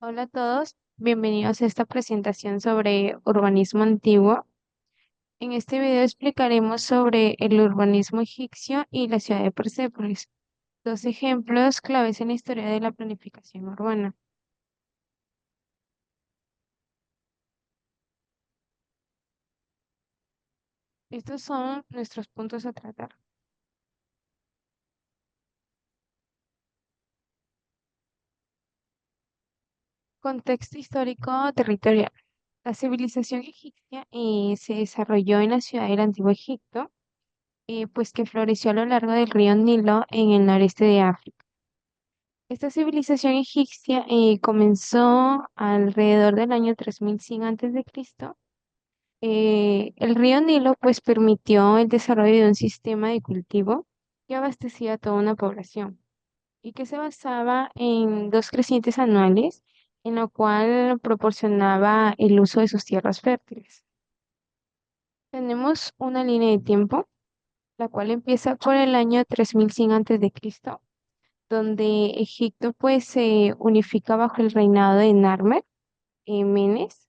Hola a todos, bienvenidos a esta presentación sobre urbanismo antiguo. En este video explicaremos sobre el urbanismo egipcio y la ciudad de Persépolis, dos ejemplos claves en la historia de la planificación urbana. Estos son nuestros puntos a tratar. Contexto histórico territorial. La civilización egipcia se desarrolló en la ciudad del Antiguo Egipto, pues que floreció a lo largo del río Nilo en el noreste de África. Esta civilización egipcia comenzó alrededor del año 3100 a.C. El río Nilo pues permitió el desarrollo de un sistema de cultivo que abastecía a toda una población y que se basaba en dos crecientes anuales, en lo cual proporcionaba el uso de sus tierras fértiles. Tenemos una línea de tiempo, la cual empieza por el año 3100 a.C., donde Egipto pues se unifica bajo el reinado de Narmer, Menes.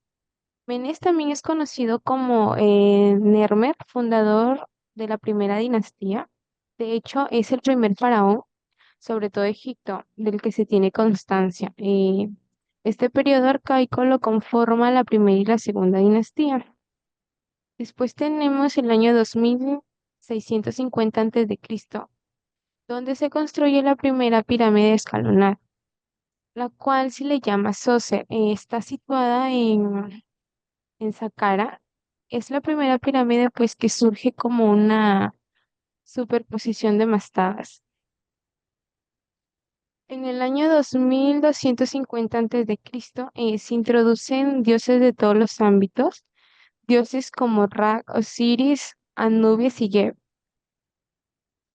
Menes también es conocido como Nermer, fundador de la primera dinastía. De hecho, es el primer faraón, sobre todo Egipto, del que se tiene constancia. Este periodo arcaico lo conforma la primera y la segunda dinastía. Después tenemos el año 2650 a.C., donde se construye la primera pirámide escalonada, la cual se le llama Soser. Está situada en Saqqara. Es la primera pirámide pues que surge como una superposición de mastabas. En el año 2250 a.C. Se introducen dioses de todos los ámbitos, dioses como Ra, Osiris, Anubis y Geb.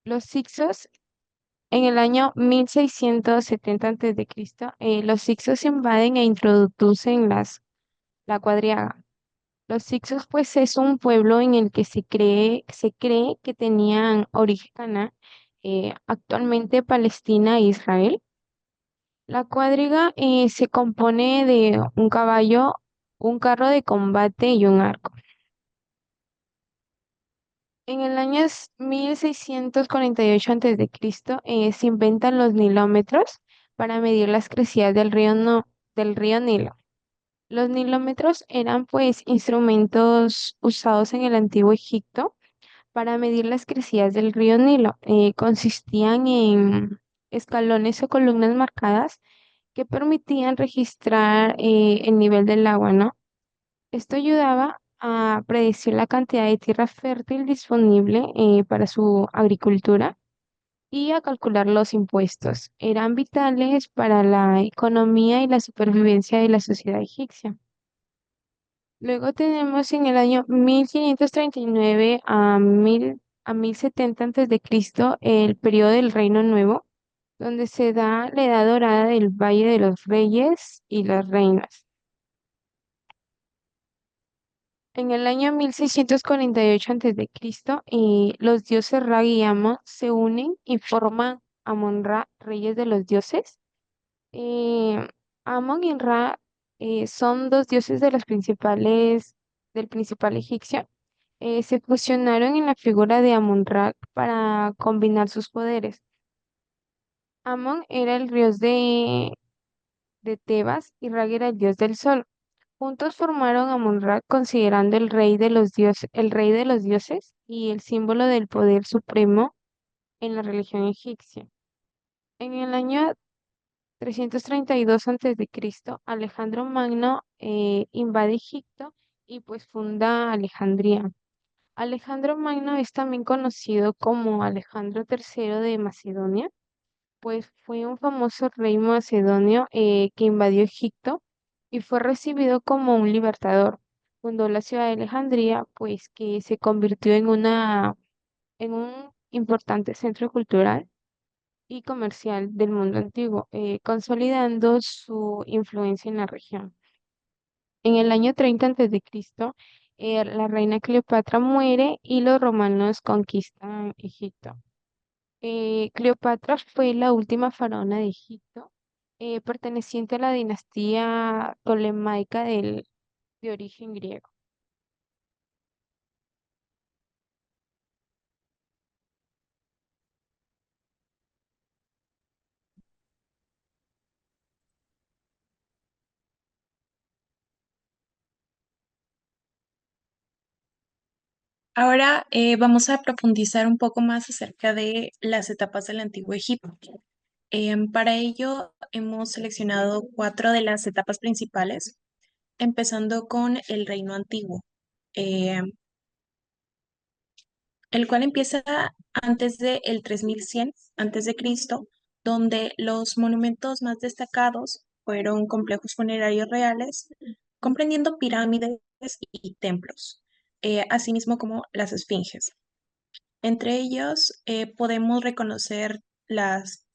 Los Hyksos, en el año 1670 a.C., los Hyksos invaden e introducen la cuadriaga. Los Hicsos, pues, es un pueblo en el que se cree que tenían origen canaá, actualmente Palestina e Israel. La cuadriga se compone de un caballo, un carro de combate y un arco. En el año 1648 a.C., se inventan los nilómetros para medir las crecidas del río Nilo. Los nilómetros eran pues instrumentos usados en el antiguo Egipto para medir las crecidas del río Nilo. Consistían en escalones o columnas marcadas que permitían registrar el nivel del agua, ¿no? Esto ayudaba a predecir la cantidad de tierra fértil disponible para su agricultura y a calcular los impuestos. Eran vitales para la economía y la supervivencia de la sociedad egipcia. Luego tenemos en el año 1539 a 1070 a.C. el periodo del Reino Nuevo, donde se da la edad dorada del Valle de los Reyes y las Reinas. En el año 1648 a.C., los dioses Ra y Amon se unen y forman Amon-Ra, reyes de los dioses. Eh, Amon y Ra son dos dioses del principal egipcio. Se fusionaron en la figura de Amon-Ra para combinar sus poderes. Amon era el dios de Tebas y Ra era el dios del sol. Juntos formaron Amon-Ra considerando el rey de los dioses y el símbolo del poder supremo en la religión egipcia. En el año 332 a.C., Alejandro Magno invade Egipto y pues funda Alejandría. Alejandro Magno es también conocido como Alejandro III de Macedonia, pues fue un famoso rey macedonio que invadió Egipto y fue recibido como un libertador. Fundó la ciudad de Alejandría, pues que se convirtió en un importante centro cultural y comercial del mundo antiguo, consolidando su influencia en la región. En el año 30 a.C., la reina Cleopatra muere y los romanos conquistan Egipto. Cleopatra fue la última faraona de Egipto. perteneciente a la dinastía tolemaica de origen griego. Ahora vamos a profundizar un poco más acerca de las etapas del Antiguo Egipto. Para ello hemos seleccionado cuatro de las etapas principales, empezando con el Reino Antiguo, eh, el cual empieza antes del 3100 antes de Cristo, donde los monumentos más destacados fueron complejos funerarios reales, comprendiendo pirámides y templos, asimismo como las esfinges. Entre ellos podemos reconocer las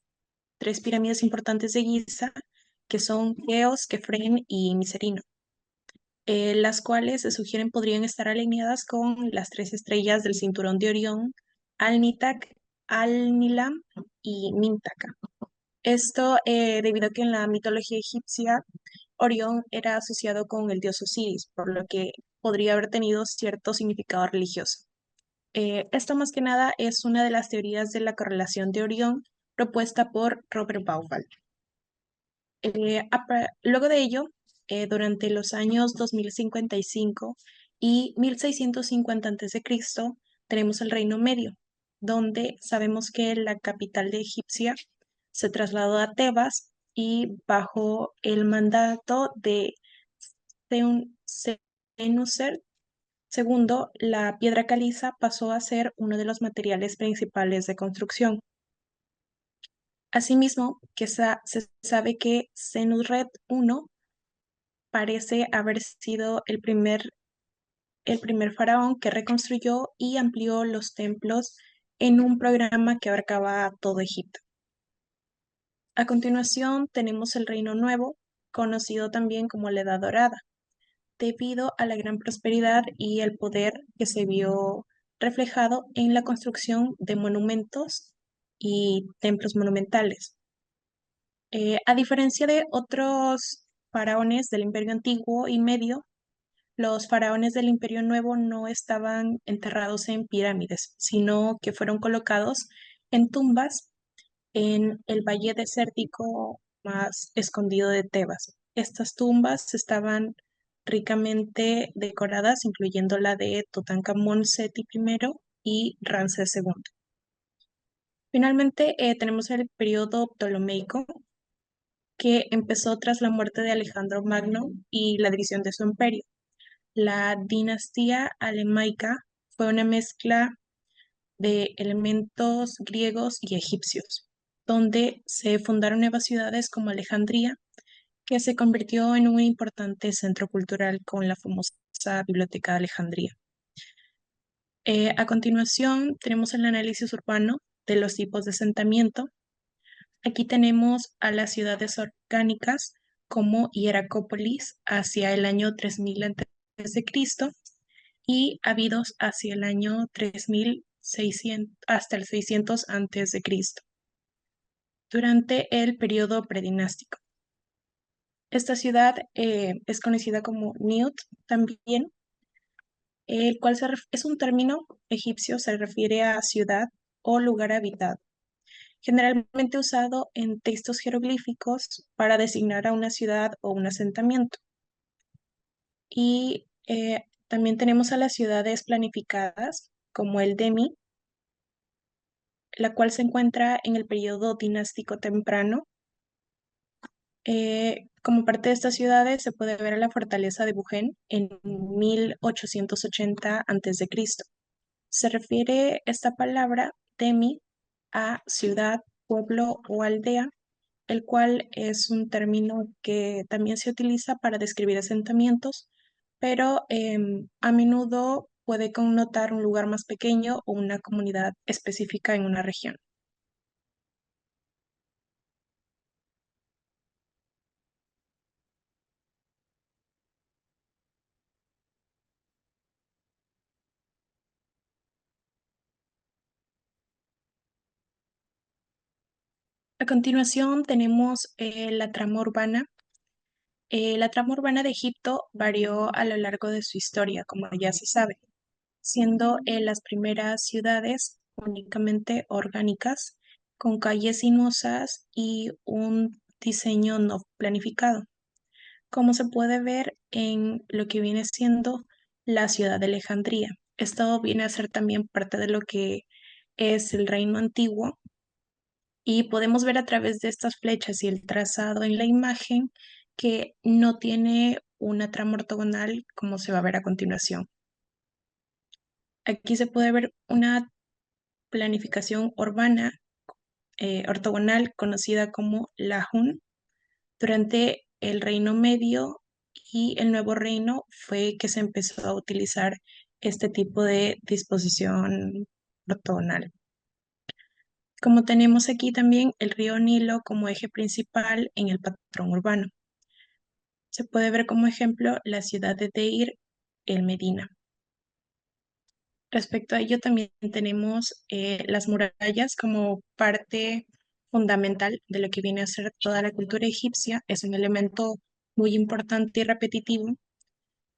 tres pirámides importantes de Giza, que son Keops, Kefren y Miserino, las cuales se sugieren podrían estar alineadas con las tres estrellas del cinturón de Orión, Alnitak, Alnilam y Mintaka. Esto debido a que en la mitología egipcia Orión era asociado con el dios Osiris, por lo que podría haber tenido cierto significado religioso. Esto más que nada es una de las teorías de la correlación de Orión propuesta por Robert Bauval. Luego de ello, durante los años 2055 y 1650 a.C., tenemos el Reino Medio, donde sabemos que la capital de Egipcia se trasladó a Tebas y bajo el mandato de Senusert II, la piedra caliza pasó a ser uno de los materiales principales de construcción. Asimismo, se sabe que Senusret I parece haber sido el primer faraón que reconstruyó y amplió los templos en un programa que abarcaba todo Egipto. A continuación tenemos el Reino Nuevo, conocido también como la Edad Dorada, debido a la gran prosperidad y el poder que se vio reflejado en la construcción de monumentos y templos monumentales. A diferencia de otros faraones del Imperio Antiguo y Medio, los faraones del Imperio Nuevo no estaban enterrados en pirámides, sino que fueron colocados en tumbas en el valle desértico más escondido de Tebas. Estas tumbas estaban ricamente decoradas, incluyendo la de Tutankamón Seti I y Ramsés II. Finalmente, tenemos el periodo ptolomeico, que empezó tras la muerte de Alejandro Magno y la división de su imperio. La dinastía alemaica fue una mezcla de elementos griegos y egipcios, donde se fundaron nuevas ciudades como Alejandría, que se convirtió en un importante centro cultural con la famosa Biblioteca de Alejandría. A continuación, tenemos el análisis urbano de los tipos de asentamiento. Aquí tenemos a las ciudades orgánicas como Hieracópolis hacia el año 3000 a.C. y Abidos hacia el año 3600 hasta el 600 a.C., durante el periodo predinástico. Esta ciudad es conocida como Niut también, el cual es un término egipcio, se refiere a ciudad o lugar habitado, generalmente usado en textos jeroglíficos para designar a una ciudad o un asentamiento. Y también tenemos a las ciudades planificadas, como el Demi, la cual se encuentra en el periodo dinástico temprano. Como parte de estas ciudades se puede ver a la fortaleza de Bujen en 1880 a.C. Se refiere esta palabra Demi a ciudad, pueblo o aldea, el cual es un término que también se utiliza para describir asentamientos, pero a menudo puede connotar un lugar más pequeño o una comunidad específica en una región. A continuación tenemos la trama urbana. La trama urbana de Egipto varió a lo largo de su historia, como ya se sabe, siendo las primeras ciudades únicamente orgánicas, con calles sinuosas y un diseño no planificado, como se puede ver en lo que viene siendo la ciudad de Alejandría. Esto viene a ser también parte de lo que es el reino antiguo y podemos ver a través de estas flechas y el trazado en la imagen que no tiene una trama ortogonal como se va a ver a continuación. Aquí se puede ver una planificación urbana ortogonal conocida como la Hun. Durante el Reino Medio y el Nuevo Reino fue que se empezó a utilizar este tipo de disposición ortogonal. Como tenemos aquí también el río Nilo como eje principal en el patrón urbano. Se puede ver como ejemplo la ciudad de Deir el Medina. Respecto a ello también tenemos las murallas como parte fundamental de lo que viene a ser toda la cultura egipcia. Es un elemento muy importante y repetitivo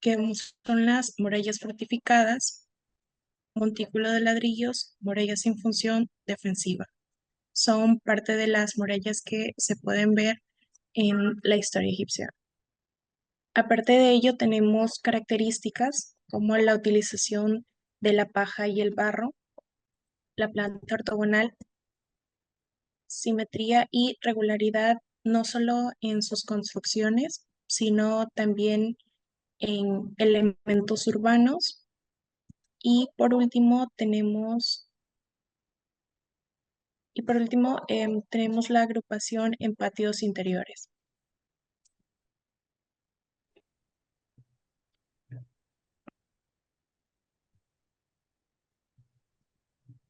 que son las murallas fortificadas, montículo de ladrillos, murallas sin función defensiva. Son parte de las murallas que se pueden ver en la historia egipcia. Aparte de ello, tenemos características como la utilización de la paja y el barro, la planta ortogonal, simetría y regularidad, no solo en sus construcciones, sino también en elementos urbanos. Y por último, tenemos la agrupación en patios interiores.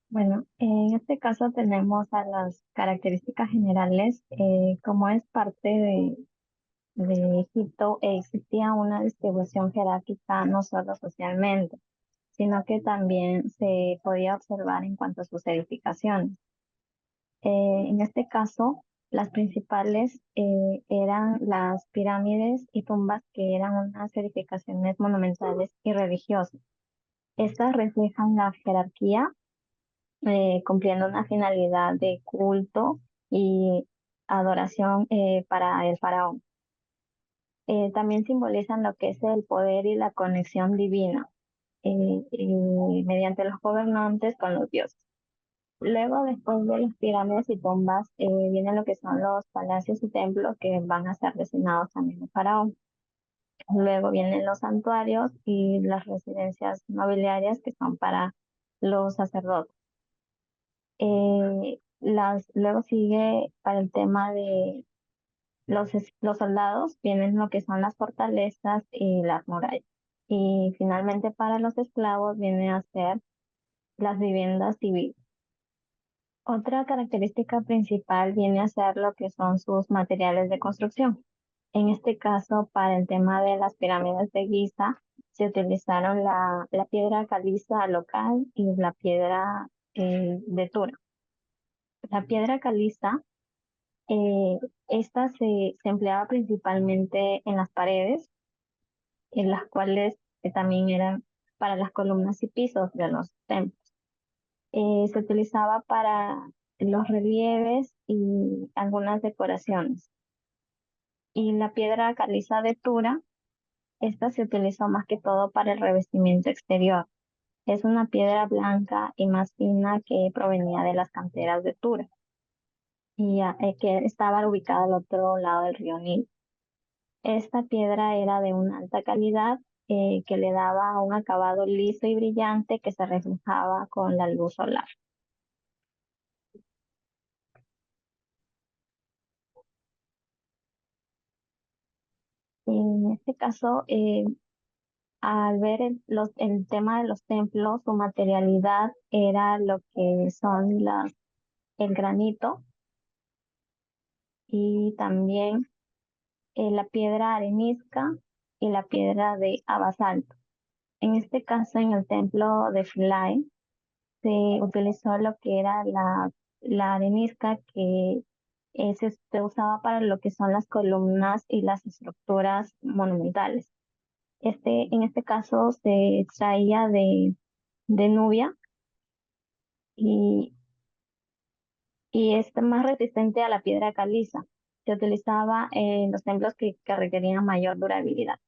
Bueno, en este caso tenemos a las características generales. Como es parte de Egipto, existía una distribución jerárquica no solo socialmente, sino que también se podía observar en cuanto a sus edificaciones. En este caso, las principales eran las pirámides y tumbas, que eran unas edificaciones monumentales y religiosas. Estas reflejan la jerarquía, cumpliendo una finalidad de culto y adoración para el faraón. También simbolizan lo que es el poder y la conexión divina mediante los gobernantes con los dioses. Luego, después de las pirámides y tumbas, vienen lo que son los palacios y templos, que van a ser destinados también al faraón. Luego vienen los santuarios y las residencias nobiliarias, que son para los sacerdotes. Luego sigue, para el tema de los soldados, vienen lo que son las fortalezas y las murallas. Y finalmente, para los esclavos viene a ser las viviendas civiles. Otra característica principal viene a ser lo que son sus materiales de construcción. En este caso, para el tema de las pirámides de Giza, se utilizaron la piedra caliza local y la piedra de Tura. La piedra caliza, eh, esta se empleaba principalmente en las paredes, en las cuales también eran para las columnas y pisos de los templos. Se utilizaba para los relieves y algunas decoraciones. Y la piedra caliza de Tura, esta se utilizó más que todo para el revestimiento exterior. Es una piedra blanca y más fina que provenía de las canteras de Tura y que estaba ubicada al otro lado del río Nilo. Esta piedra era de una alta calidad, que le daba un acabado liso y brillante que se reflejaba con la luz solar. En este caso, al ver el tema de los templos, su materialidad era lo que son el granito y también la piedra arenisca y la piedra de abasalto. En este caso, en el templo de Philae, se utilizó lo que era la arenisca, que se usaba para lo que son las columnas y las estructuras monumentales. En este caso se extraía de Nubia y, y es más resistente a la piedra caliza. Se utilizaba en los templos que requerían mayor durabilidad.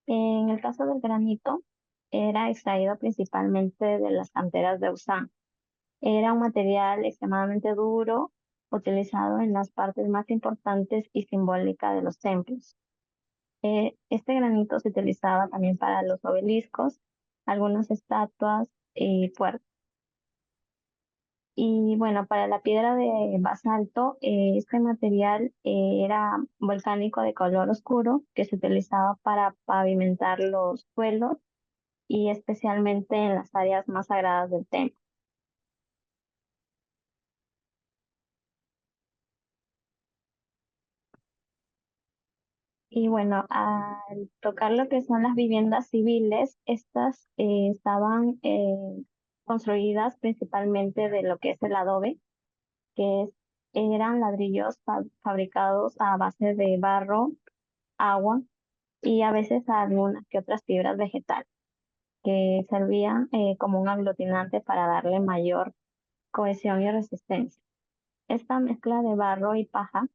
En el caso del granito, era extraído principalmente de las canteras de Usán. Era un material extremadamente duro, utilizado en las partes más importantes y simbólicas de los templos. Este granito se utilizaba también para los obeliscos, algunas estatuas y puertas. Y bueno, para la piedra de basalto, este material era volcánico de color oscuro que se utilizaba para pavimentar los suelos y especialmente en las áreas más sagradas del templo. Y bueno, al tocar lo que son las viviendas civiles, estas estaban construidas principalmente de lo que es el adobe, que eran ladrillos fabricados a base de barro, agua y a veces algunas que otras fibras vegetales, que servían como un aglutinante para darle mayor cohesión y resistencia. Esta mezcla de barro y paja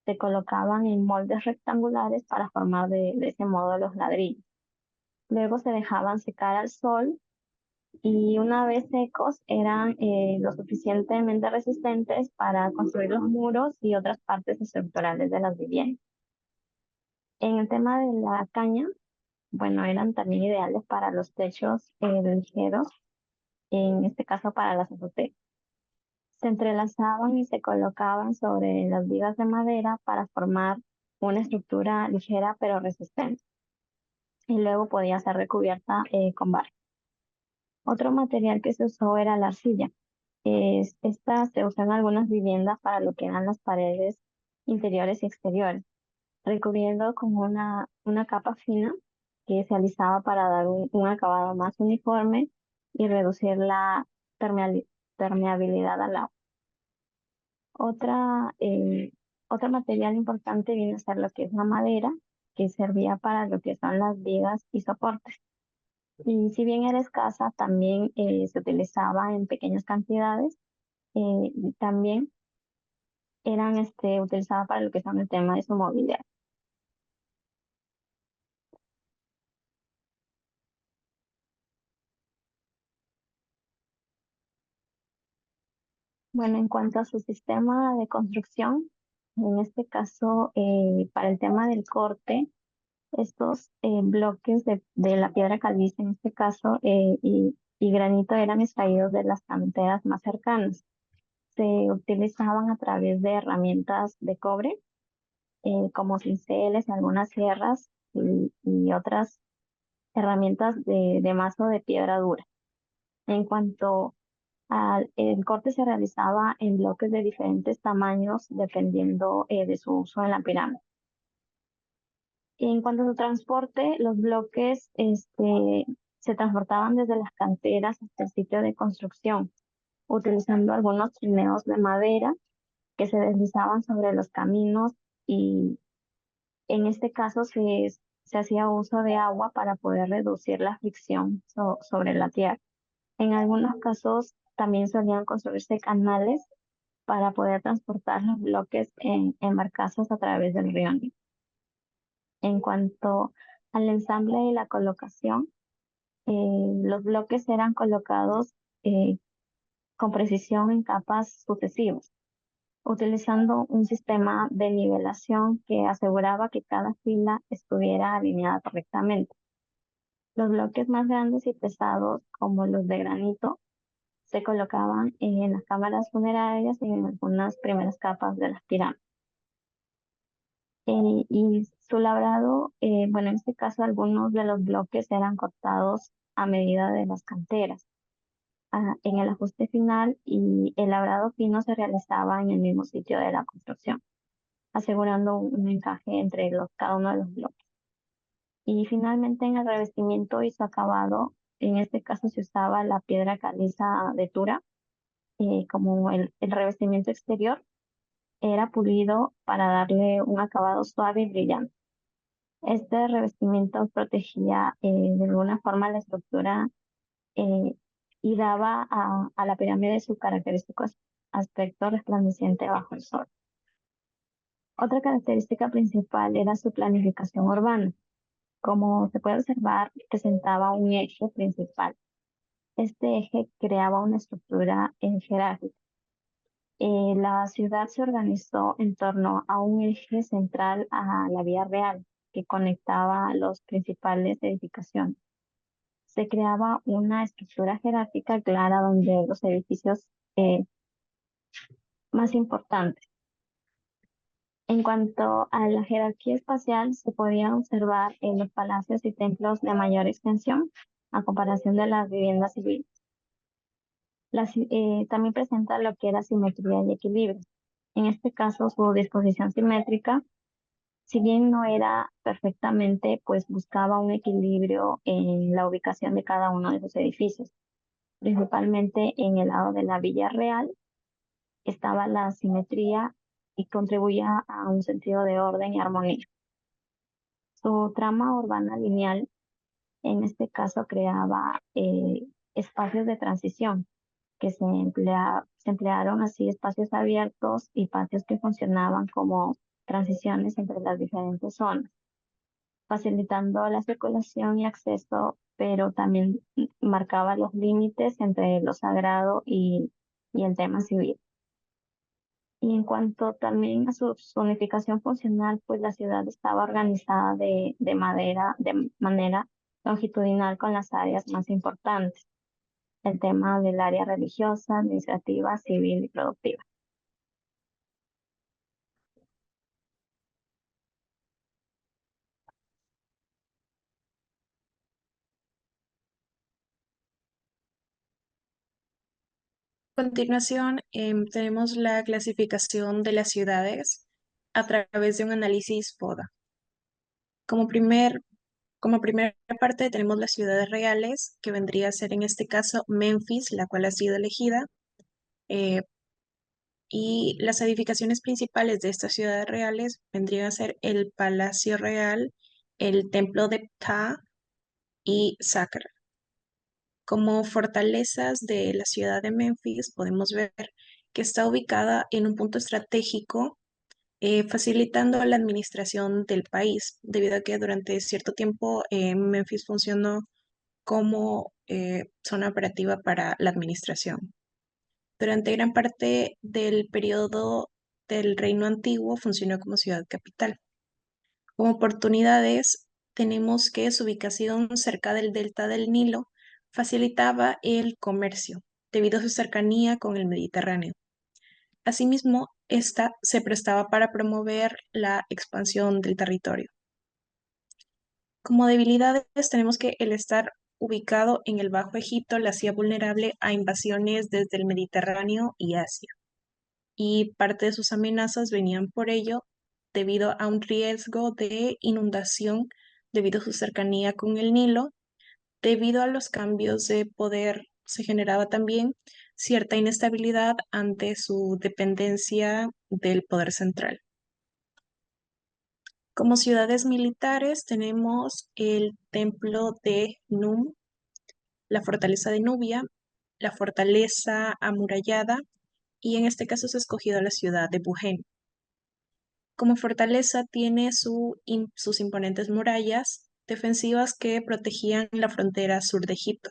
se colocaban en moldes rectangulares para formar de ese modo los ladrillos. Luego se dejaban secar al sol y una vez secos eran lo suficientemente resistentes para construir los muros y otras partes estructurales de las viviendas. En el tema de la caña, bueno, eran también ideales para los techos ligeros, en este caso para las azoteas. Se entrelazaban y se colocaban sobre las vigas de madera para formar una estructura ligera pero resistente. Y luego podía ser recubierta con barro. Otro material que se usó era la arcilla. Esta se usó en algunas viviendas para lo que eran las paredes interiores y exteriores, recubriendo con una capa fina que se alisaba para dar un acabado más uniforme y reducir la permeabilidad al agua. Otro material importante viene a ser lo que es la madera, que servía para lo que son las vigas y soportes. Y si bien era escasa, también se utilizaba en pequeñas cantidades. Y también eran utilizadas para lo que son el tema de su mobiliario. Bueno, en cuanto a su sistema de construcción, en este caso, para el tema del corte, estos bloques de la piedra caliza, en este caso, y granito eran extraídos de las canteras más cercanas. Se utilizaban a través de herramientas de cobre, como cinceles, algunas sierras y otras herramientas de mazo de piedra dura. En cuanto el corte se realizaba en bloques de diferentes tamaños dependiendo de su uso en la pirámide. En cuanto a su transporte, los bloques se transportaban desde las canteras hasta el sitio de construcción, utilizando algunos trineos de madera que se deslizaban sobre los caminos y en este caso se hacía uso de agua para poder reducir la fricción sobre la tierra. En algunos casos también solían construirse canales para poder transportar los bloques en barcazas a través del río Nilo. En cuanto al ensamble y la colocación, los bloques eran colocados con precisión en capas sucesivas, utilizando un sistema de nivelación que aseguraba que cada fila estuviera alineada correctamente. Los bloques más grandes y pesados, como los de granito, se colocaban en las cámaras funerarias y en algunas primeras capas de las pirámides. Y su labrado, bueno, en este caso algunos de los bloques eran cortados a medida de las canteras. En el ajuste final y el labrado fino se realizaba en el mismo sitio de la construcción, asegurando un encaje entre cada uno de los bloques. Y finalmente en el revestimiento y su acabado, en este caso se usaba la piedra caliza de Tura como el revestimiento exterior era pulido para darle un acabado suave y brillante. Este revestimiento protegía de alguna forma la estructura eh, y daba a la pirámide su característico aspecto resplandeciente bajo el sol. Otra característica principal era su planificación urbana. Como se puede observar, presentaba un eje principal. Este eje creaba una estructura jerárquica. La ciudad se organizó en torno a un eje central a la vía real que conectaba los principales edificaciones. Se creaba una estructura jerárquica clara donde los edificios eh, más importantes. En cuanto a la jerarquía espacial, se podía observar en los palacios y templos de mayor extensión a comparación de las viviendas civiles. También presenta lo que era simetría y equilibrio. En este caso, su disposición simétrica, si bien no era perfectamente, pues buscaba un equilibrio en la ubicación de cada uno de sus edificios. Principalmente en el lado de la Villa Real estaba la simetría y contribuía a un sentido de orden y armonía. Su trama urbana lineal, en este caso, creaba espacios de transición que se emplearon así espacios abiertos y patios que funcionaban como transiciones entre las diferentes zonas, facilitando la circulación y acceso, pero también marcaba los límites entre lo sagrado y el tema civil. Y en cuanto también a su zonificación funcional, pues la ciudad estaba organizada de manera longitudinal con las áreas más importantes. El tema del área religiosa, administrativa, civil y productiva. A continuación, tenemos la clasificación de las ciudades a través de un análisis FODA. Como primera parte tenemos las ciudades reales, que vendría a ser en este caso Memphis, la cual ha sido elegida, eh, y las edificaciones principales de estas ciudades reales vendrían a ser el Palacio Real, el Templo de Ptah y Saqqara. Como fortalezas de la ciudad de Memphis, podemos ver que está ubicada en un punto estratégico, facilitando la administración del país, debido a que durante cierto tiempo Memphis funcionó como zona operativa para la administración. Durante gran parte del periodo del Reino Antiguo funcionó como ciudad capital. Como oportunidades, tenemos que su ubicación cerca del delta del Nilo facilitaba el comercio, debido a su cercanía con el Mediterráneo. Asimismo, esta se prestaba para promover la expansión del territorio. Como debilidades, tenemos que el estar ubicado en el Bajo Egipto la hacía vulnerable a invasiones desde el Mediterráneo y Asia, y parte de sus amenazas venían por ello debido a un riesgo de inundación debido a su cercanía con el Nilo. Debido a los cambios de poder se generaba también cierta inestabilidad ante su dependencia del poder central. Como ciudades militares tenemos el templo de Num, la fortaleza de Nubia, la fortaleza amurallada, y en este caso se ha escogido la ciudad de Bujen. Como fortaleza tiene sus imponentes murallas defensivas que protegían la frontera sur de Egipto.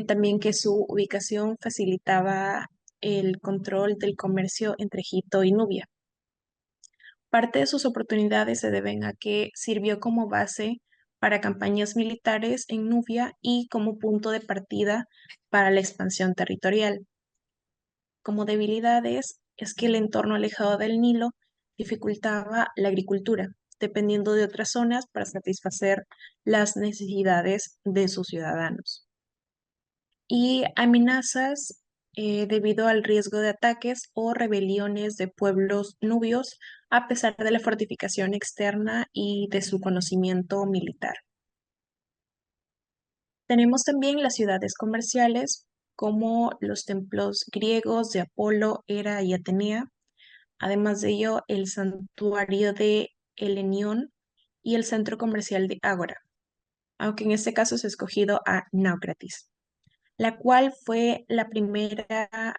También que su ubicación facilitaba el control del comercio entre Egipto y Nubia. Parte de sus oportunidades se deben a que sirvió como base para campañas militares en Nubia y como punto de partida para la expansión territorial. Como debilidades es que el entorno alejado del Nilo dificultaba la agricultura, dependiendo de otras zonas para satisfacer las necesidades de sus ciudadanos. Y amenazas debido al riesgo de ataques o rebeliones de pueblos nubios, a pesar de la fortificación externa y de su conocimiento militar. Tenemos también las ciudades comerciales, como los templos griegos de Apolo, Hera y Atenea, Además de ello, el santuario de Helenión y el centro comercial de Ágora, aunque en este caso se ha escogido a Náucratis, la cual fue la primera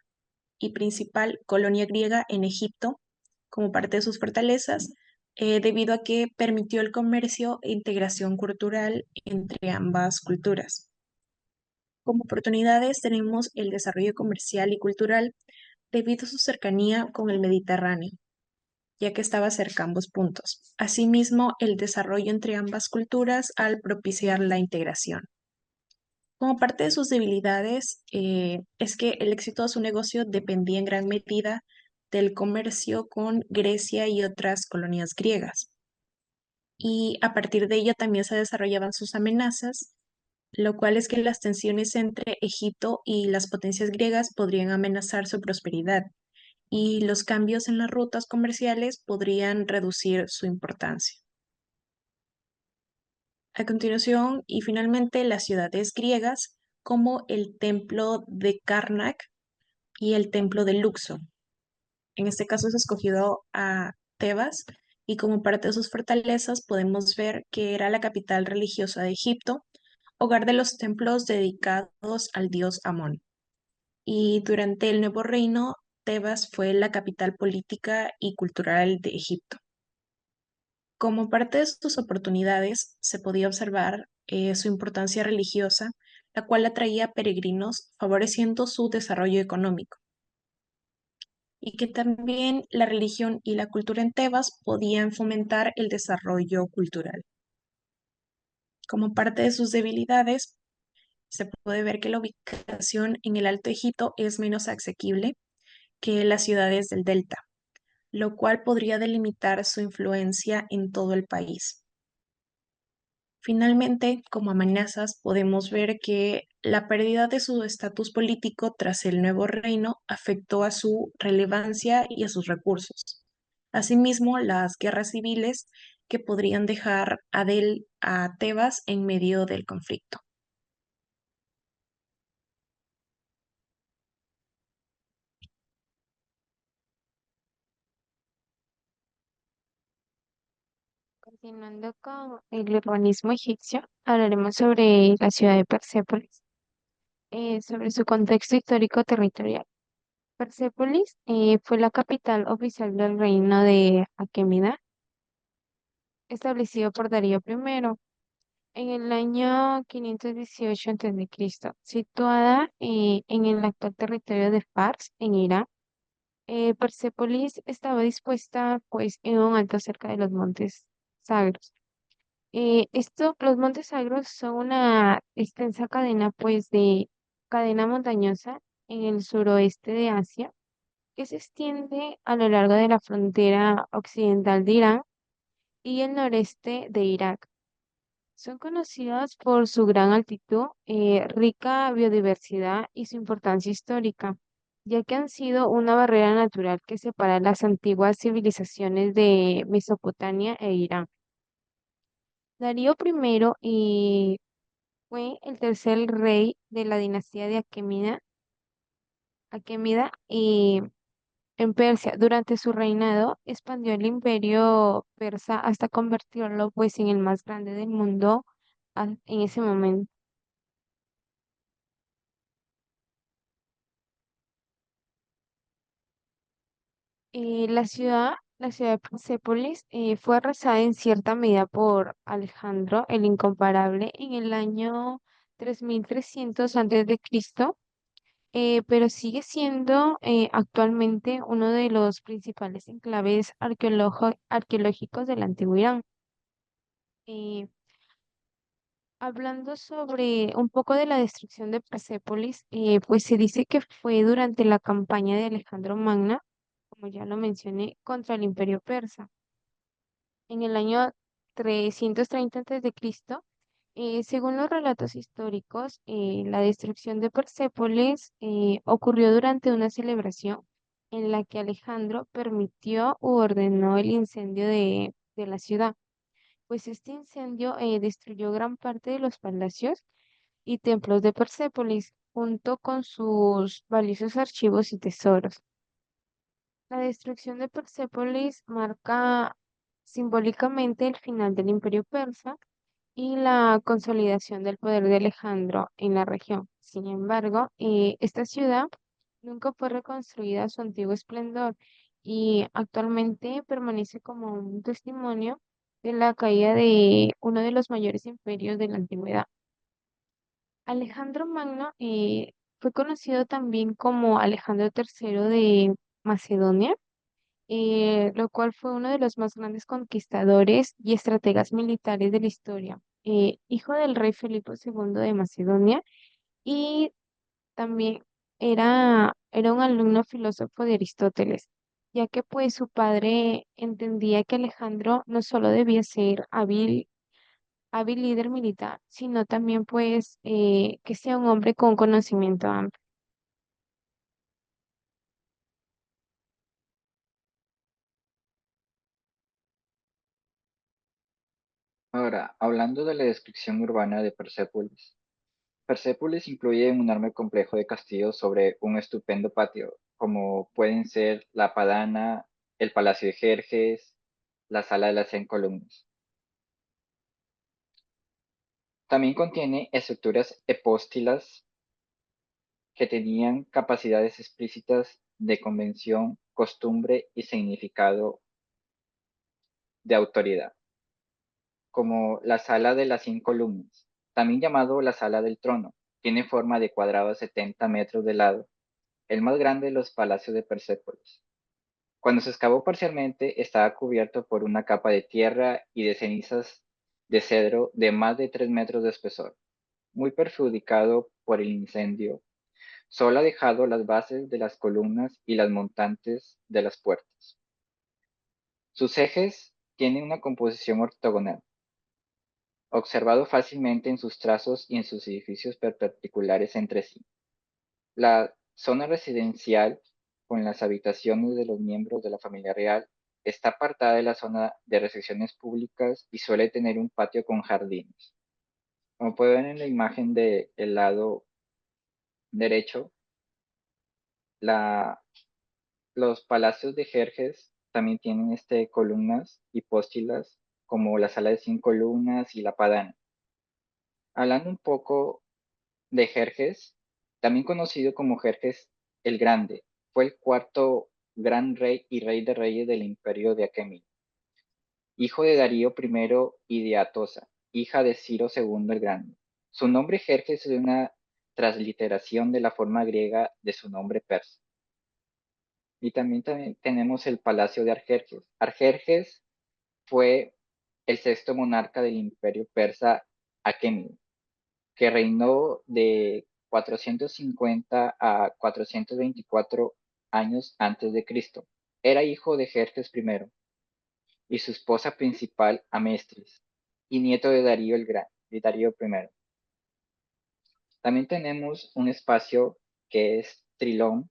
y principal colonia griega en Egipto como parte de sus fortalezas, debido a que permitió el comercio e integración cultural entre ambas culturas. Como oportunidades tenemos el desarrollo comercial y cultural debido a su cercanía con el Mediterráneo, ya que estaba cerca a ambos puntos. Asimismo, el desarrollo entre ambas culturas al propiciar la integración. Como parte de sus debilidades, es que el éxito de su negocio dependía en gran medida del comercio con Grecia y otras colonias griegas. Y a partir de ello también se desarrollaban sus amenazas, lo cual es que las tensiones entre Egipto y las potencias griegas podrían amenazar su prosperidad y los cambios en las rutas comerciales podrían reducir su importancia. A continuación, y finalmente, las ciudades griegas como el templo de Karnak y el templo de Luxor. En este caso se ha escogido a Tebas y como parte de sus fortalezas podemos ver que era la capital religiosa de Egipto, hogar de los templos dedicados al dios Amón. Y durante el Nuevo Reino, Tebas fue la capital política y cultural de Egipto. Como parte de sus oportunidades, se podía observar su importancia religiosa, la cual atraía peregrinos, favoreciendo su desarrollo económico, y que también la religión y la cultura en Tebas podían fomentar el desarrollo cultural. Como parte de sus debilidades, se puede ver que la ubicación en el Alto Egipto es menos asequible que las ciudades del Delta, lo cual podría delimitar su influencia en todo el país. Finalmente, como amenazas, podemos ver que la pérdida de su estatus político tras el nuevo reino afectó a su relevancia y a sus recursos. Asimismo, las guerras civiles que podrían dejar a Tebas en medio del conflicto. Continuando con el urbanismo egipcio, hablaremos sobre la ciudad de Persépolis, sobre su contexto histórico territorial. Persépolis fue la capital oficial del reino de Aquemida, establecido por Darío I en el año 518 a.C., situada en el actual territorio de Fars, en Irán. Persépolis estaba dispuesta pues en un alto cerca de los montes Sagros. Los Montes Sagros son una extensa cadena, pues, de cadena montañosa en el suroeste de Asia, que se extiende a lo largo de la frontera occidental de Irán y el noreste de Irak. Son conocidos por su gran altitud, rica biodiversidad y su importancia histórica, ya que han sido una barrera natural que separa las antiguas civilizaciones de Mesopotamia e Irán. Darío I fue el tercer rey de la dinastía de Aquemida y en Persia. Durante su reinado expandió el imperio persa hasta convertirlo pues en el más grande del mundo en ese momento. La ciudad de Persépolis fue arrasada en cierta medida por Alejandro el Incomparable en el año 3300 a.C., pero sigue siendo actualmente uno de los principales enclaves arqueológicos del antiguo Irán. Eh, Hablando sobre un poco de la destrucción de Persépolis, pues se dice que fue durante la campaña de Alejandro Magno, como ya lo mencioné, contra el Imperio Persa. En el año 330 a.C., según los relatos históricos, la destrucción de Persépolis ocurrió durante una celebración en la que Alejandro permitió u ordenó el incendio de la ciudad, pues este incendio destruyó gran parte de los palacios y templos de Persépolis, junto con sus valiosos archivos y tesoros. La destrucción de Persépolis marca simbólicamente el final del Imperio Persa y la consolidación del poder de Alejandro en la región. Sin embargo, esta ciudad nunca fue reconstruida a su antiguo esplendor y actualmente permanece como un testimonio de la caída de uno de los mayores imperios de la antigüedad. Alejandro Magno fue conocido también como Alejandro III de Macedonia, lo cual fue uno de los más grandes conquistadores y estrategas militares de la historia, hijo del rey Felipe II de Macedonia y también era un alumno filósofo de Aristóteles, ya que pues su padre entendía que Alejandro no solo debía ser hábil líder militar, sino también pues que sea un hombre con conocimiento amplio. Ahora, hablando de la descripción urbana de Persépolis, Persépolis incluye un enorme complejo de castillos sobre un estupendo patio, como pueden ser la Padana, el Palacio de Jerjes, la Sala de las 100 columnas. También contiene estructuras epóstilas que tenían capacidades explícitas de convención, costumbre y significado de autoridad, como la Sala de las 100 columnas, también llamado la Sala del Trono. Tiene forma de cuadrado de 70 metros de lado, el más grande de los palacios de Persépolis. Cuando se excavó parcialmente, estaba cubierto por una capa de tierra y de cenizas de cedro de más de 3 metros de espesor, muy perjudicado por el incendio. Solo ha dejado las bases de las columnas y las montantes de las puertas. Sus ejes tienen una composición ortogonal, observado fácilmente en sus trazos y en sus edificios perpendiculares entre sí. La zona residencial, con las habitaciones de los miembros de la familia real, está apartada de la zona de recepciones públicas y suele tener un patio con jardines. Como pueden ver en la imagen del lado derecho, la, los palacios de Jerjes también tienen columnas hipóstilas, como la sala de 100 columnas y la Padana. Hablando un poco de Jerjes, también conocido como Jerjes el Grande, fue el cuarto gran rey y rey de reyes del imperio de Akemí, hijo de Darío I y de Atosa, hija de Ciro II el Grande. Su nombre Jerjes es una transliteración de la forma griega de su nombre persa. Y también tenemos el Palacio de Arjerjes. Arjerjes fue el sexto monarca del imperio persa Akemí, que reinó de 450 a 424 años antes de Cristo. Era hijo de Jerjes I y su esposa principal Amestris, y nieto de Darío de Darío I. También tenemos un espacio que es Trilón.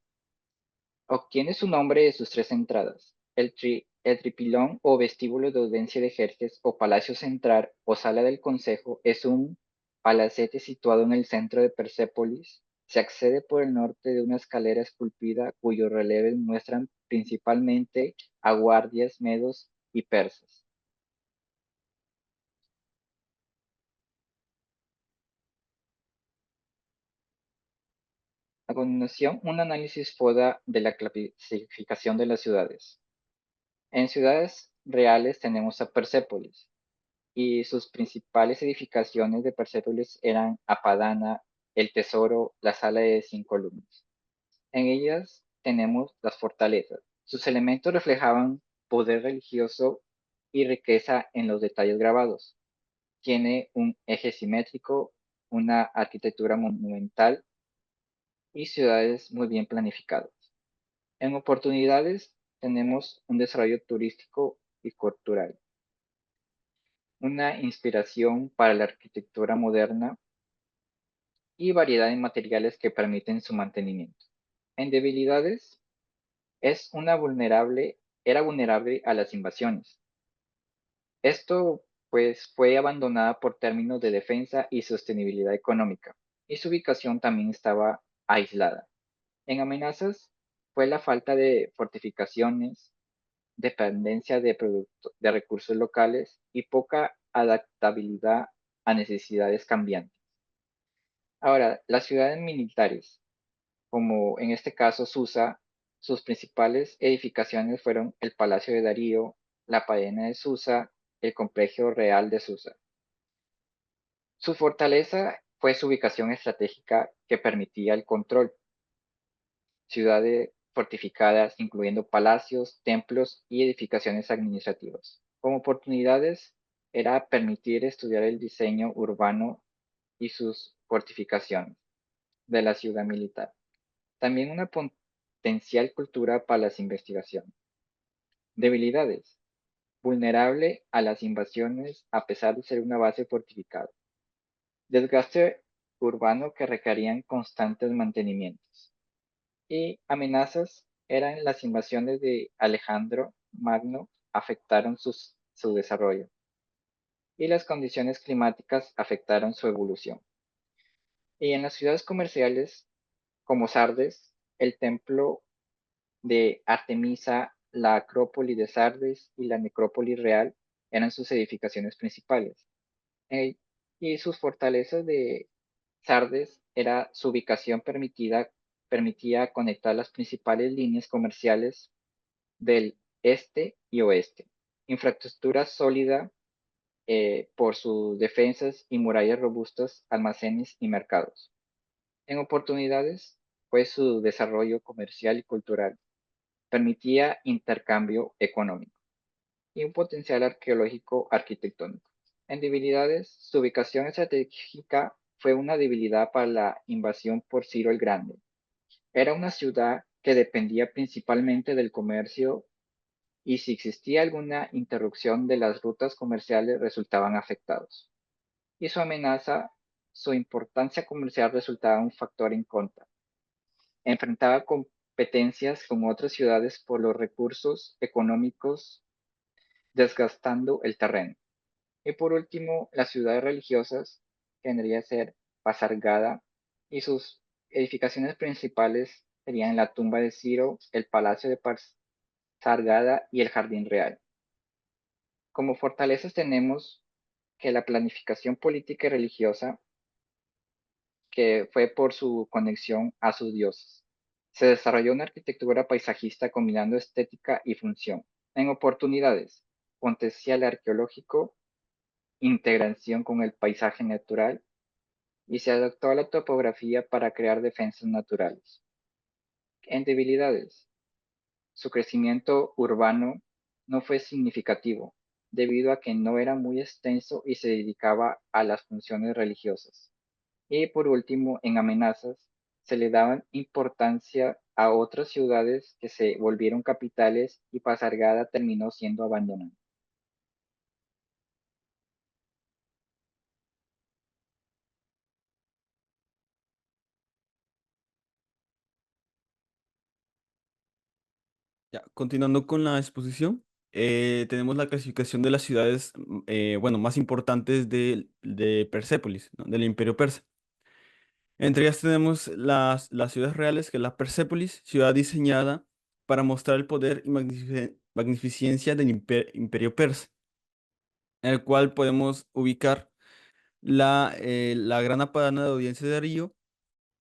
Obtiene su nombre de sus tres entradas. El tripilón o vestíbulo de audiencia de Jerjes o palacio central o sala del consejo es un palacete situado en el centro de Persépolis. Se accede por el norte de una escalera esculpida cuyos relieves muestran principalmente a guardias medos y persas. A continuación, un análisis FODA de la clasificación de las ciudades. En ciudades reales tenemos a Persépolis, y sus principales edificaciones de Persépolis eran Apadana, el Tesoro, la Sala de 100 columnas. En ellas tenemos las fortalezas. Sus elementos reflejaban poder religioso y riqueza en los detalles grabados. Tiene un eje simétrico, una arquitectura monumental y ciudades muy bien planificadas. En oportunidades tenemos un desarrollo turístico y cultural, una inspiración para la arquitectura moderna y variedad de materiales que permiten su mantenimiento. En debilidades, era vulnerable a las invasiones. Esto pues fue abandonada por términos de defensa y sostenibilidad económica, y su ubicación también estaba aislada. En amenazas, fue la falta de fortificaciones, dependencia de recursos locales y poca adaptabilidad a necesidades cambiantes. Ahora, las ciudades militares, como en este caso Susa, sus principales edificaciones fueron el Palacio de Darío, la Padena de Susa, el Complejo Real de Susa. Su fortaleza fue su ubicación estratégica que permitía el control. Ciudades fortificadas, incluyendo palacios, templos y edificaciones administrativas. Como oportunidades era permitir estudiar el diseño urbano y sus fortificaciones de la ciudad militar. También una potencial cultura para las investigaciones. Debilidades. Vulnerable a las invasiones a pesar de ser una base fortificada. Desgaste urbano que requerían constantes mantenimientos. Y amenazas eran las invasiones de Alejandro Magno afectaron su desarrollo y las condiciones climáticas afectaron su evolución. Y en las ciudades comerciales como Sardes, el templo de Artemisa, la Acrópolis de Sardes y la Necrópolis Real eran sus edificaciones principales. Y sus fortalezas de Sardes era su ubicación permitía conectar las principales líneas comerciales del este y oeste. Infraestructura sólida por sus defensas y murallas robustas, almacenes y mercados. En oportunidades fue su desarrollo comercial y cultural. Permitía intercambio económico y un potencial arqueológico arquitectónico. En debilidades, su ubicación estratégica fue una debilidad para la invasión por Ciro el Grande. Era una ciudad que dependía principalmente del comercio y si existía alguna interrupción de las rutas comerciales resultaban afectados. Y su amenaza, su importancia comercial resultaba un factor en contra. Enfrentaba competencias con otras ciudades por los recursos económicos, desgastando el terreno. Y por último, las ciudades religiosas, que vendría a ser Pasargada, y sus edificaciones principales serían la tumba de Ciro, el palacio de Pasargada y el jardín real. Como fortalezas tenemos que la planificación política y religiosa, que fue por su conexión a sus dioses. Se desarrolló una arquitectura paisajista combinando estética y función. En oportunidades, potencial arqueológico, integración con el paisaje natural y se adaptó a la topografía para crear defensas naturales. En debilidades, su crecimiento urbano no fue significativo, debido a que no era muy extenso y se dedicaba a las funciones religiosas. Y por último, en amenazas, se le daban importancia a otras ciudades que se volvieron capitales y Pasargada terminó siendo abandonada. Ya, continuando con la exposición, tenemos la clasificación de las ciudades, bueno, más importantes de Persépolis, ¿no? Del Imperio Persa. Entre ellas tenemos las ciudades reales, que es la Persépolis, ciudad diseñada para mostrar el poder y magnificencia del Imperio Persa, en el cual podemos ubicar la gran apagana de audiencia de Darío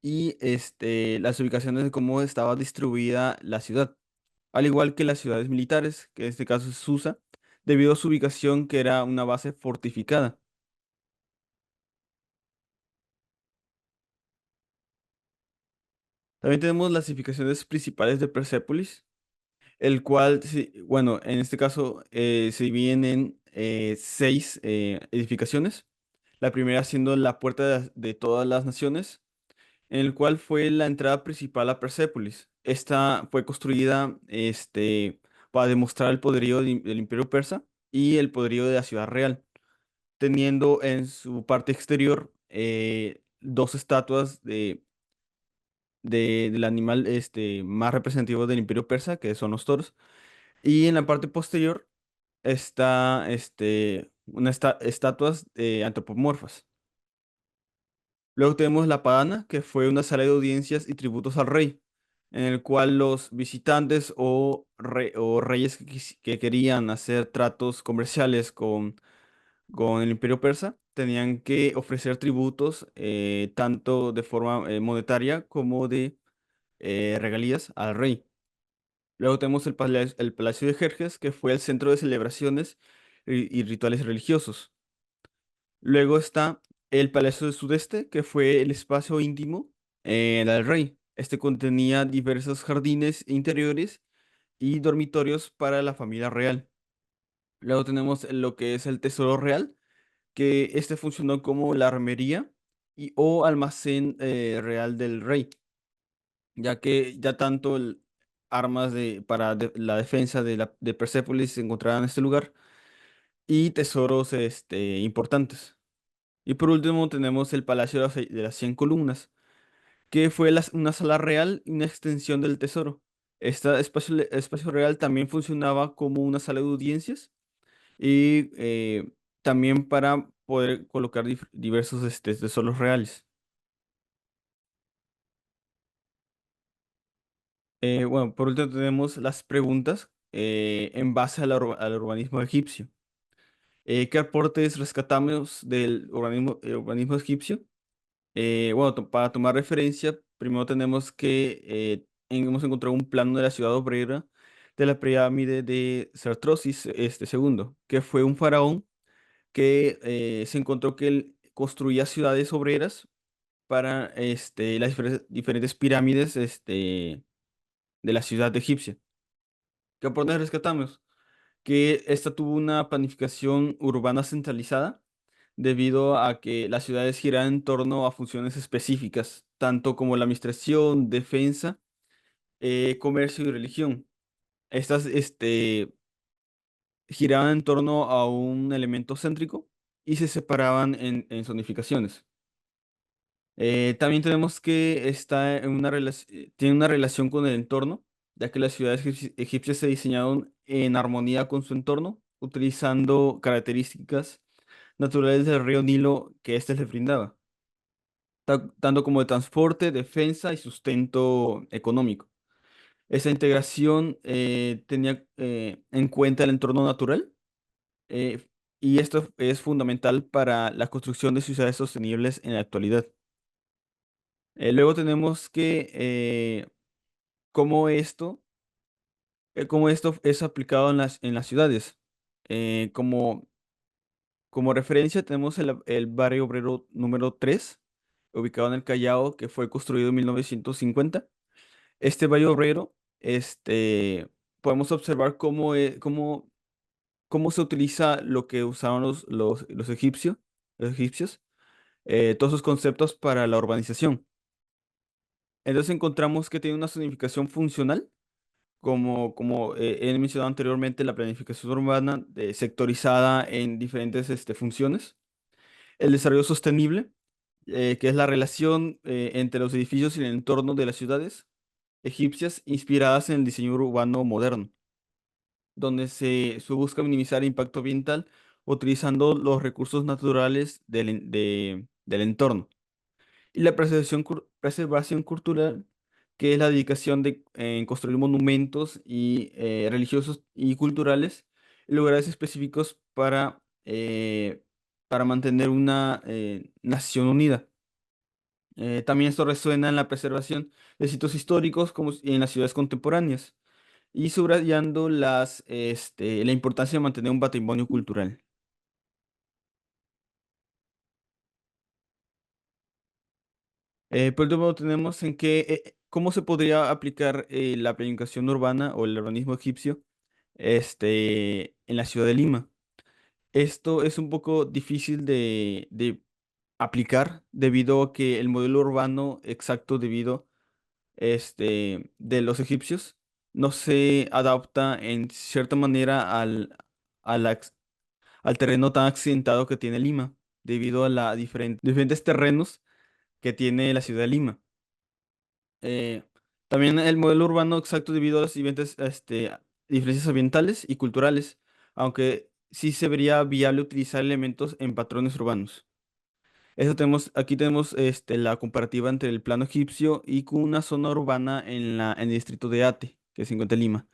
y las ubicaciones de cómo estaba distribuida la ciudad, al igual que las ciudades militares, que en este caso es Susa, debido a su ubicación que era una base fortificada. También tenemos las edificaciones principales de Persépolis, el cual, bueno, en este caso se dividen en seis edificaciones. La primera siendo la puerta de todas las naciones, en el cual fue la entrada principal a Persépolis. Esta fue construida para demostrar el poderío del Imperio Persa y el poderío de la ciudad real, teniendo en su parte exterior dos estatuas del animal más representativo del Imperio Persa, que son los toros, y en la parte posterior está estatuas antropomorfas. Luego tenemos la Padana, que fue una sala de audiencias y tributos al rey, en el cual los visitantes o reyes que querían hacer tratos comerciales con el Imperio Persa tenían que ofrecer tributos tanto de forma monetaria como de regalías al rey. Luego tenemos el Palacio de Jerjes, que fue el centro de celebraciones y rituales religiosos. Luego está el Palacio del Sudeste, que fue el espacio íntimo del rey. Este contenía diversos jardines interiores y dormitorios para la familia real. Luego tenemos lo que es el Tesoro Real, que este funcionó como la armería o almacén real del rey, ya que ya tanto armas para la defensa de Persépolis se encontraban en este lugar y tesoros importantes. Y por último tenemos el Palacio de las 100 Columnas, que fue una sala real y una extensión del tesoro. Este espacio real también funcionaba como una sala de audiencias y también para poder colocar diversos tesoros reales. Bueno, por último tenemos las preguntas en base al urbanismo egipcio. ¿Qué aportes rescatamos del urbanismo egipcio? Bueno, para tomar referencia, primero tenemos que hemos encontrado un plano de la ciudad obrera de la pirámide de Sartrosis segundo, que fue un faraón que se encontró que él construía ciudades obreras para las diferentes pirámides de la ciudad egipcia. ¿Qué aportes rescatamos? Que esta tuvo una planificación urbana centralizada debido a que las ciudades giran en torno a funciones específicas, tanto como la administración, defensa, comercio y religión. Estas giraban en torno a un elemento céntrico y se separaban en zonificaciones. También tenemos que tiene una relación con el entorno, ya que las ciudades egipcias se diseñaron en armonía con su entorno, utilizando características naturales del río Nilo que éste les brindaba, tanto como de transporte, defensa y sustento económico. Esa integración tenía en cuenta el entorno natural, eh, y esto es fundamental para la construcción de ciudades sostenibles en la actualidad. Luego tenemos que cómo esto, cómo esto es aplicado en las ciudades. Eh, como, como referencia tenemos el barrio obrero número 3 ubicado en el Callao, que fue construido en 1950. Este barrio obrero, podemos observar cómo se utiliza lo que usaban los egipcios, todos sus conceptos para la urbanización. Entonces encontramos que tiene una zonificación funcional, como he mencionado anteriormente, la planificación urbana sectorizada en diferentes funciones. El desarrollo sostenible, que es la relación entre los edificios y el entorno de las ciudades egipcias inspiradas en el diseño urbano moderno, donde se busca minimizar el impacto ambiental utilizando los recursos naturales del entorno. Y la preservación cultural, que es la dedicación en construir monumentos religiosos y culturales en lugares específicos para mantener una nación unida. También esto resuena en la preservación de sitios históricos como en las ciudades contemporáneas y subrayando la importancia de mantener un patrimonio cultural. Por último, tenemos cómo se podría aplicar la planificación urbana o el urbanismo egipcio en la ciudad de Lima. Esto es un poco difícil de aplicar debido a que el modelo urbano exacto de los egipcios no se adapta en cierta manera a la ex- al terreno tan accidentado que tiene Lima, debido a la diferentes terrenos que tiene la ciudad de Lima. Eh, También el modelo urbano exacto debido a las diferencias ambientales y culturales, aunque sí se vería viable utilizar elementos en patrones urbanos. Aquí tenemos la comparativa entre el plano egipcio y con una zona urbana en el distrito de Ate, que se encuentra en Lima.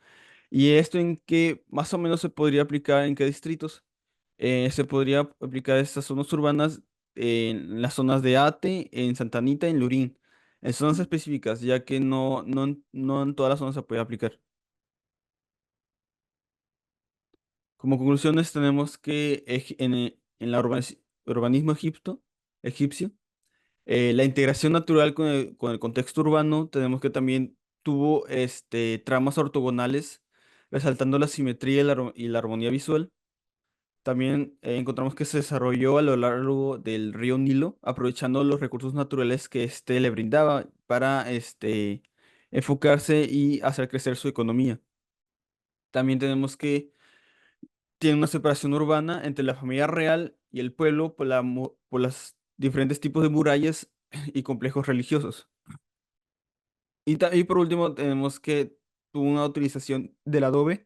¿Y esto en qué más o menos se podría aplicar en qué distritos? Se podría aplicar estas zonas urbanas en las zonas de Ate, en Santa Anita, en Lurín, en zonas específicas, ya que no en todas las zonas se puede aplicar. Como conclusiones tenemos que en la urbanismo egipcio, la integración natural con el contexto urbano, tenemos que también tuvo tramas ortogonales, resaltando la simetría y la armonía visual. También encontramos que se desarrolló a lo largo del río Nilo, aprovechando los recursos naturales que éste le brindaba para enfocarse y hacer crecer su economía. También tenemos que tiene una separación urbana entre la familia real y el pueblo por los diferentes tipos de murallas y complejos religiosos. Y por último, tenemos que tuvo una utilización del adobe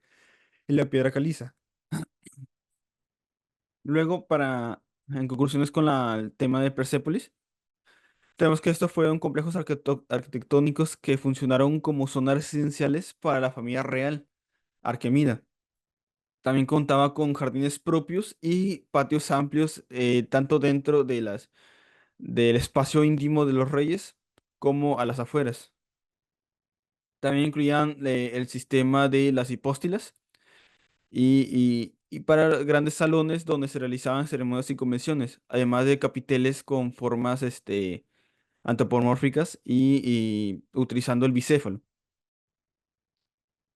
y la piedra caliza. Luego, en conclusiones con el tema de Persépolis, tenemos que estos fueron complejos arquitectónicos que funcionaron como zonas residenciales para la familia real, Arquemida. También contaba con jardines propios y patios amplios, tanto dentro del espacio íntimo de los reyes como a las afueras. También incluían el sistema de las hipóstilas y para grandes salones donde se realizaban ceremonias y convenciones, además de capiteles con formas antropomórficas y utilizando el bicéfalo.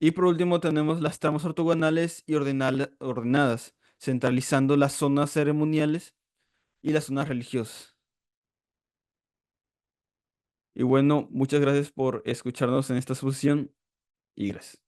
Y por último tenemos las tramas ortogonales y ordenadas, centralizando las zonas ceremoniales y las zonas religiosas. Y bueno, muchas gracias por escucharnos en esta exposición y gracias.